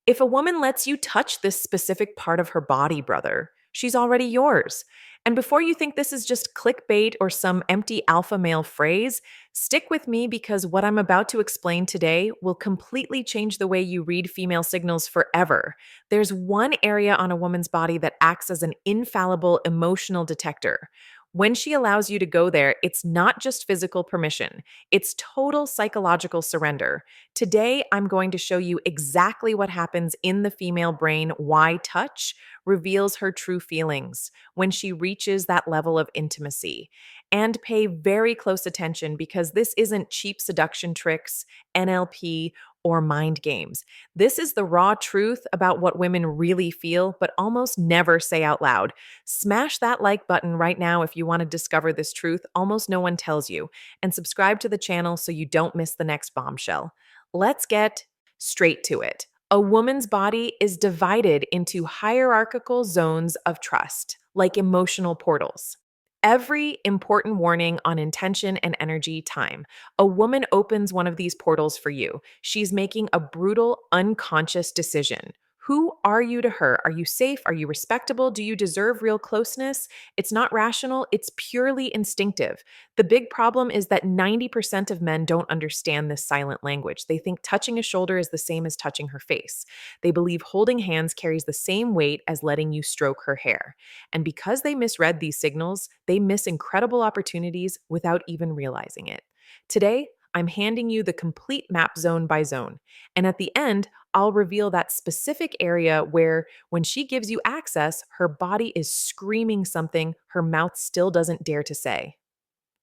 If a woman lets you touch this specific part of her body, brother, she's already yours. And before you think this is just clickbait or some empty alpha male phrase, stick with me because what I'm about to explain today will completely change the way you read female signals forever. There's one area on a woman's body that acts as an infallible emotional detector. When she allows you to go there, it's not just physical permission, it's total psychological surrender. Today, I'm going to show you exactly what happens in the female brain, why touch reveals her true feelings when she reaches that level of intimacy. And pay very close attention because this isn't cheap seduction tricks, NLP, or mind games. This is the raw truth about what women really feel, but almost never say out loud. Smash that like button right now if you want to discover this truth almost no one tells you, and subscribe to the channel so you don't miss the next bombshell. Let's get straight to it. A woman's body is divided into hierarchical zones of trust, like emotional portals. Every important warning on intention and energy time. A woman opens one of these portals for you. She's making a brutal, unconscious decision. Who are you to her? Are you safe? Are you respectable? Do you deserve real closeness? It's not rational, it's purely instinctive. The big problem is that 90% of men don't understand this silent language. They think touching a shoulder is the same as touching her face. They believe holding hands carries the same weight as letting you stroke her hair. And because they misread these signals, they miss incredible opportunities without even realizing it. Today, I'm handing you the complete map zone by zone. And at the end, I'll reveal that specific area where, when she gives you access, her body is screaming something her mouth still doesn't dare to say.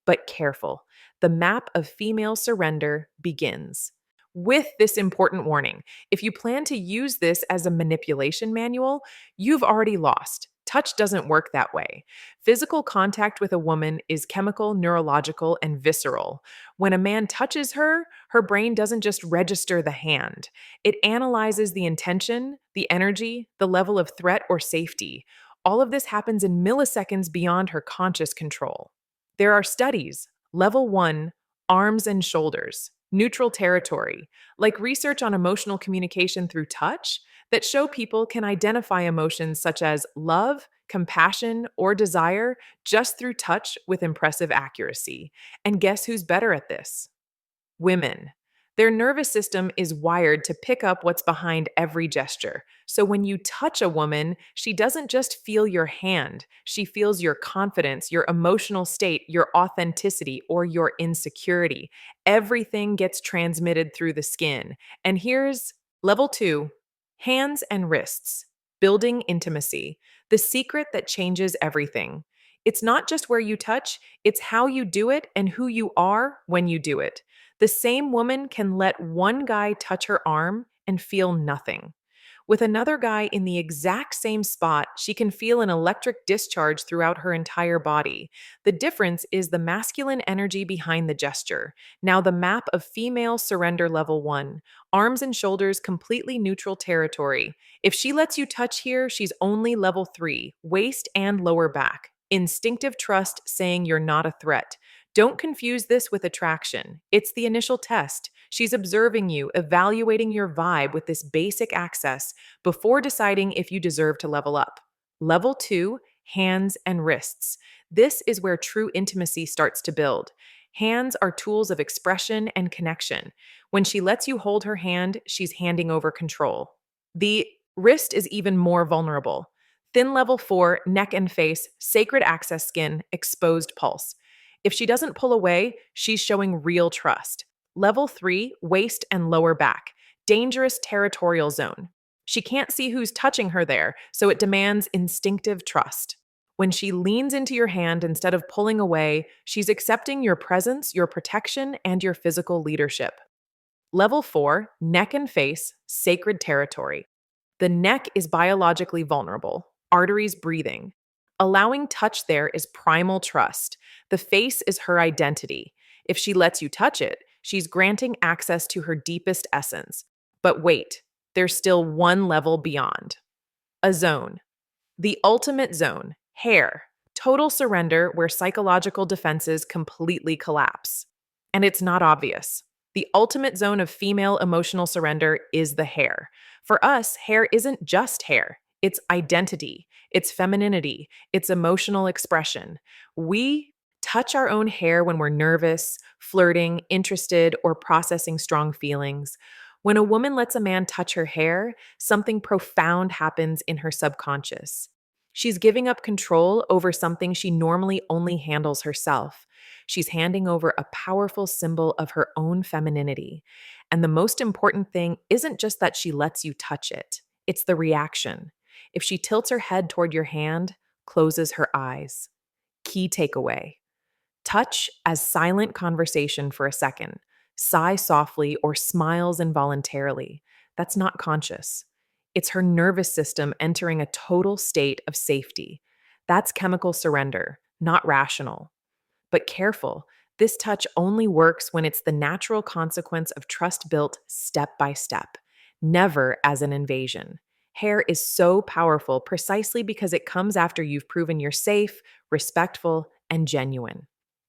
But careful, the map of female surrender begins. With this important warning, if you plan to use this as a manipulation manual, you've already lost. Touch doesn't work that way. Physical contact with a woman is chemical, neurological, and visceral. When a man touches her, her brain doesn't just register the hand. It analyzes the intention, the energy, the level of threat or safety. All of this happens in milliseconds beyond her conscious control. There are studies, level 1, arms and shoulders, neutral territory, like research on emotional communication through touch, that show people can identify emotions such as love, compassion, or desire just through touch with impressive accuracy. And guess who's better at this? Women. Their nervous system is wired to pick up what's behind every gesture. So when you touch a woman, she doesn't just feel your hand, she feels your confidence, your emotional state, your authenticity, or your insecurity. Everything gets transmitted through the skin. And here's level 2, hands and wrists. Building intimacy, the secret that changes everything. It's not just where you touch, it's how you do it and who you are when you do it. The same woman can let one guy touch her arm and feel nothing. With another guy in the exact same spot, she can feel an electric discharge throughout her entire body. The difference is the masculine energy behind the gesture. Now, the map of female surrender level 1, arms and shoulders completely neutral territory. If she lets you touch here, she's only level 3, waist and lower back. Instinctive trust saying you're not a threat. Don't confuse this with attraction. It's the initial test. She's observing you, evaluating your vibe with this basic access before deciding if you deserve to level up. Level 2, hands and wrists. This is where true intimacy starts to build. Hands are tools of expression and connection. When she lets you hold her hand, she's handing over control. The wrist is even more vulnerable. Thin level 4, neck and face, sacred access skin, exposed pulse. If she doesn't pull away, she's showing real trust. Level 3, waist and lower back, dangerous territorial zone. She can't see who's touching her there, so it demands instinctive trust. When she leans into your hand instead of pulling away, she's accepting your presence, your protection, and your physical leadership. Level 4, neck and face, sacred territory. The neck is biologically vulnerable, arteries breathing. Allowing touch there is primal trust. The face is her identity. If she lets you touch it, she's granting access to her deepest essence. But wait, there's still one level beyond. A zone. The ultimate zone, hair. Total surrender where psychological defenses completely collapse. And it's not obvious. The ultimate zone of female emotional surrender is the hair. For us, hair isn't just hair, it's identity, it's femininity, it's emotional expression. We touch our own hair when we're nervous, flirting, interested, or processing strong feelings. When a woman lets a man touch her hair, something profound happens in her subconscious. She's giving up control over something she normally only handles herself. She's handing over a powerful symbol of her own femininity. And the most important thing isn't just that she lets you touch it, it's the reaction. If she tilts her head toward your hand, closes her eyes. Key takeaway: touch as silent conversation for a second, sigh softly, or smiles involuntarily. That's not conscious. It's her nervous system entering a total state of safety. That's chemical surrender, not rational. But careful, this touch only works when it's the natural consequence of trust built step by step, never as an invasion. Hair is so powerful precisely because it comes after you've proven you're safe, respectful, and genuine.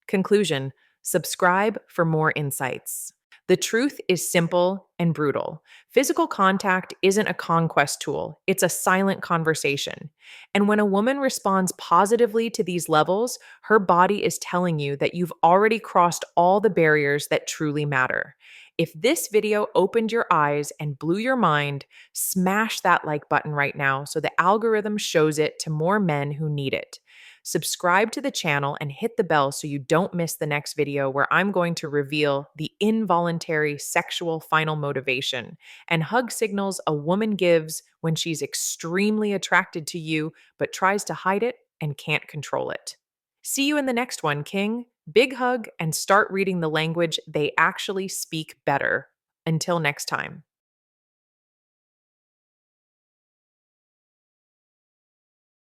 Conclusion: subscribe for more insights. The truth is simple and brutal. Physical contact isn't a conquest tool, it's a silent conversation. And when a woman responds positively to these levels, her body is telling you that you've already crossed all the barriers that truly matter. If this video opened your eyes and blew your mind, smash that like button right now so the algorithm shows it to more men who need it. Subscribe to the channel and hit the bell so you don't miss the next video where I'm going to reveal the involuntary sexual final motivation and hug signals a woman gives when she's extremely attracted to you but tries to hide it and can't control it. See you in the next one, King. Big hug and start reading the language they actually speak better. Until next time.